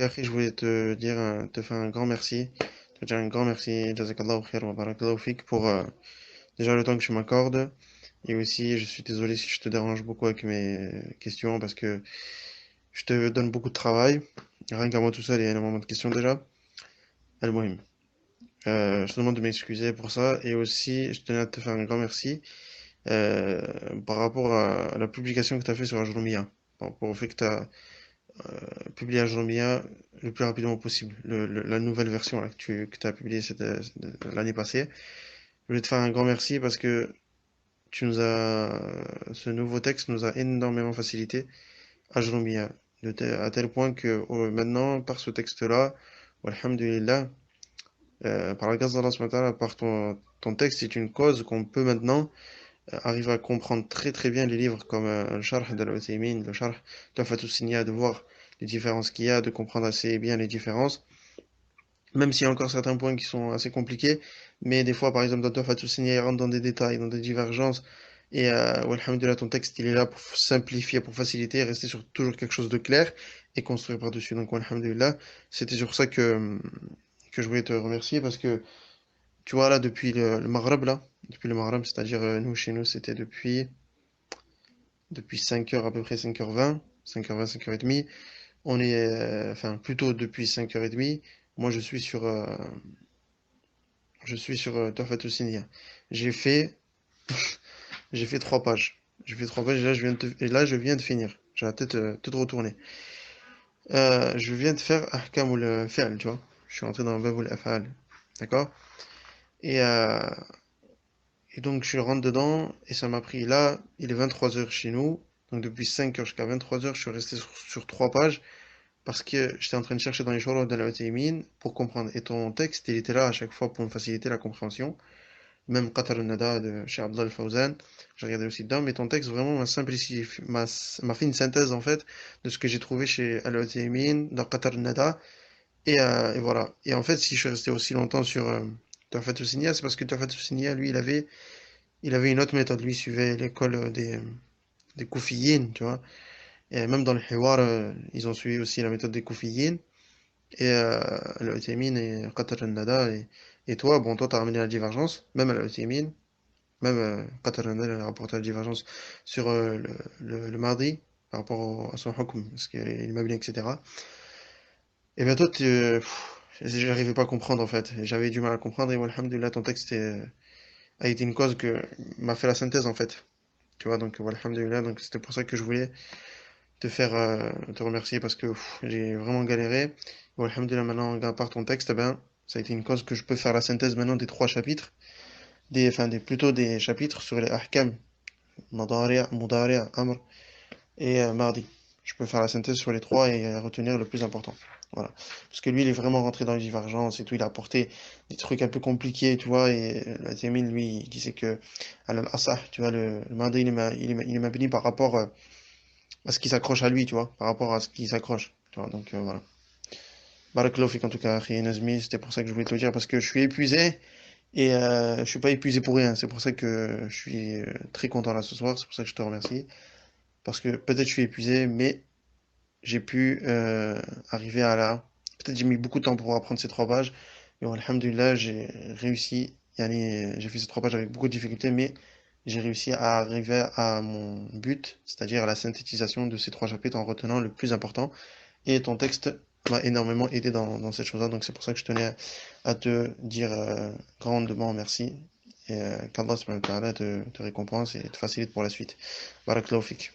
Et après, je voulais te dire, te faire un grand merci, te dire un grand merci, Jazakallahu khair wa barakallahu fik, pour déjà le temps que tu m'accordes. Et aussi, je suis désolé si je te dérange beaucoup avec mes questions, parce que je te donne beaucoup de travail. Rien qu'à moi tout seul, il y a énormément de questions déjà. Al-Muhim. Je te demande de m'excuser pour ça. Et aussi, je tenais à te faire un grand merci euh, par rapport à la publication que tu as fait sur Ajroumia. Par rapport au fait que tu as publier Ajromia le plus rapidement possible. La nouvelle version là, que tu as publiée l'année passée. Je voulais te faire un grand merci parce que ce nouveau texte nous a énormément facilité Ajromia. À tel point que maintenant, par ce texte-là, alhamdulillah, par la grâce d'Allah subhanahu wa ta'ala, par ton texte, c'est une cause qu'on peut maintenant arriver à comprendre très très bien les livres comme le Sharh d'Al-Uthaymin, le Sharh Tuhfatus Signa, de voir les différences qu'il y a, de comprendre assez bien les différences, même s'il y a encore certains points qui sont assez compliqués, mais des fois, par exemple, dans Tuhfatus Signa, il rentre dans des détails, dans des divergences, et alhamdulillah, ton texte, il est là pour simplifier, pour faciliter, rester sur toujours quelque chose de clair, et construire par-dessus. Donc, alhamdulillah, c'était sur ça que je voulais te remercier, parce que tu vois, là, depuis le Maghreb, là, depuis le Maghreb, c'est-à-dire, nous, chez nous, c'était depuis 5 heures, à peu près 5h20, 5h20, 5h30. On est, enfin, plutôt depuis 5h30. Moi, je suis sur Tuhfatul Sinniya. J'ai fait, j'ai fait 3 pages. J'ai fait 3 pages et là, je viens de finir. J'ai la tête toute retournée. Je viens de faire Ahkamul Fi'l, tu vois. Je suis entré dans Babul Af'al. D'accord? Et, euh, et donc, je rentre dedans et ça m'a pris là, il est 23h chez nous. Donc, depuis 5h jusqu'à 23h, je suis resté sur 3 pages. Parce que j'étais en train de chercher dans les shoroh de la Uthaymin pour comprendre. Et ton texte, il était là à chaque fois pour me faciliter la compréhension. Même Qatar al-Nada de chez Abdullah al-Fawzan, j'ai regardé aussi dedans. Mais ton texte vraiment m'a simplifié, m'a fait une synthèse en fait de ce que j'ai trouvé chez Al-Uthaymin, dans Qatar al-Nada. Et voilà. Et en fait, si je suis resté aussi longtemps sur Tuhfat al-Sinniya, c'est parce que Tuhfat al-Sinniya, lui, il avait une autre méthode. Lui, il suivait l'école des Koufiyin, tu vois. Et même dans le Hiwar, ils ont suivi aussi la méthode des Koufiyin. Et Al-Uthaymin et Qatar al-Nada. Et toi, bon, toi, t'as ramené la divergence, même Al-Uthaymin, même Qatar al-Nada a rapporté la divergence sur le mardi, par rapport à son hukm, parce qu'il est meublé, etc. Et bien toi, j'arrivais pas à comprendre en fait. J'avais du mal à comprendre et alhamdulillah, ton texte a été une cause que m'a fait la synthèse en fait. Tu vois, donc alhamdulillah, donc c'était pour ça que je voulais te remercier parce que j'ai vraiment galéré. Bon, alhamdoulilah, maintenant, à part ton texte, eh ben, ça a été une cause que je peux faire la synthèse maintenant des 3 chapitres, enfin, plutôt des chapitres sur les ahkam, Mudari', Amr et Mardi. Je peux faire la synthèse sur les trois et retenir le plus important. Voilà. Parce que lui, il est vraiment rentré dans les divergences et tout, il a apporté des trucs un peu compliqués, tu vois, et la Thémine, lui, il disait que, al-Asah, tu vois, le Mardi, il est béni par rapport à ce qui s'accroche à lui, tu vois, par rapport à ce qui s'accroche, tu vois, donc voilà. Barakallahu fik en tout cas, akhi Nazmi, c'était pour ça que je voulais te le dire, parce que je suis épuisé, et je suis pas épuisé pour rien, c'est pour ça que je suis très content là ce soir, c'est pour ça que je te remercie, parce que peut-être je suis épuisé, mais j'ai pu arriver à là, peut-être j'ai mis beaucoup de temps pour apprendre ces 3 pages, et alhamdulillah, j'ai réussi, j'ai fait ces 3 pages avec beaucoup de difficultés, mais j'ai réussi à arriver à mon but, c'est-à-dire à la synthétisation de ces 3 chapitres en retenant le plus important. Et ton texte m'a énormément aidé dans cette chose-là, donc c'est pour ça que je tenais à te dire grandement merci. Et qu'Allah subhanahu wa ta'ala te récompense et te facilite pour la suite. Barakallahu fik.